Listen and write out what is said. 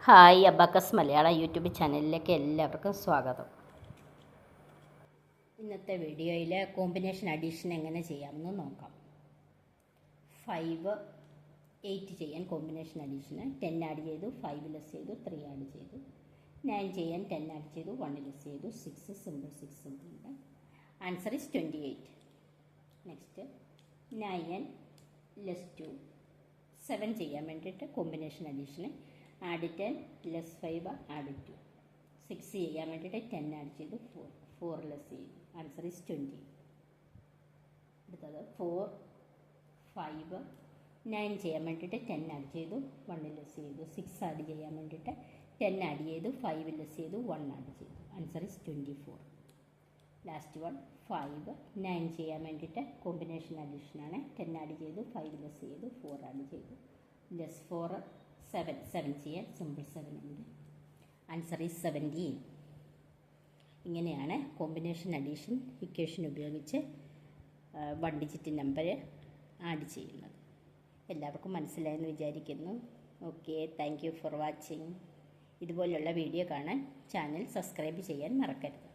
Hi abacus Malayalam YouTube ചാനലിലേക്ക് എല്ലാവർക്കും സ്വാഗതം. ഇന്നത്തെ വീഡിയോയിൽ കോമ്പിനേഷൻ അഡീഷൻ എങ്ങനെ ചെയ്യാമെന്ന് നോക്കാം. 5, 8 ചെയ്യാൻ കോമ്പിനേഷൻ അഡീഷന് 10 ആഡ് ചെയ്തു, 5 ലെസ് ചെയ്തു, 3 ആഡ് ചെയ്തു. 9 ചെയ്യാൻ 10 ആഡ് ചെയ്തു, 1 ലെസ് ചെയ്തു, 6 സിമ്പിൾ 6 ഉണ്ട്. Answer is 28. നെക്സ്റ്റ് 9 ലെസ് 2 7 ചെയ്യാൻ വേണ്ടിയിട്ട് combination addition add 10 less 5 add 2. 6 ചെയ്യാൻ വേണ്ടിയിട്ട് 10 ആഡ് ചെയ്തു, 4 ലെസ് ചെയ്തു. Answer is 20. അടുത്തത് 4, 5, 9 ചെയ്യാൻ വേണ്ടിയിട്ട് 10 ആഡ് ചെയ്തു, 1 ലെസ് ചെയ്തു. 6 ആഡ് ചെയ്യാൻ വേണ്ടിയിട്ട് 10 ആഡ് ചെയ്തു, 5 ലെസ് ചെയ്തു, 1 ആഡ് ചെയ്തു. Answer is 24. ലാസ്റ്റ് വൺ 5, 9 ചെയ്യാൻ വേണ്ടിയിട്ട് കോമ്പിനേഷൻ അഡീഷനാണ്. 10 ആഡ് ചെയ്തു, 5 ലെസ് ചെയ്തു, 4 ആഡ് ചെയ്തു. ലെസ് 4 7 ചെയ്യാൻ സിമ്പിൾ 7 ഉണ്ട്. Answer is 17. ഇങ്ങനെയാണ് കോമ്പിനേഷൻ അഡീഷൻ ഇക്വേഷൻ ഉപയോഗിച്ച് 1 ഡിജിറ്റ് നമ്പർ ആഡ് ചെയ്യുന്നത്. എല്ലാവർക്കും മനസ്സിലായെന്ന് വിചാരിക്കുന്നു. Okay, thank you for watching. ഇതുപോലുള്ള വീഡിയോ കാണാൻ ചാനൽ സബ്സ്ക്രൈബ് ചെയ്യാൻ മറക്കരുത്.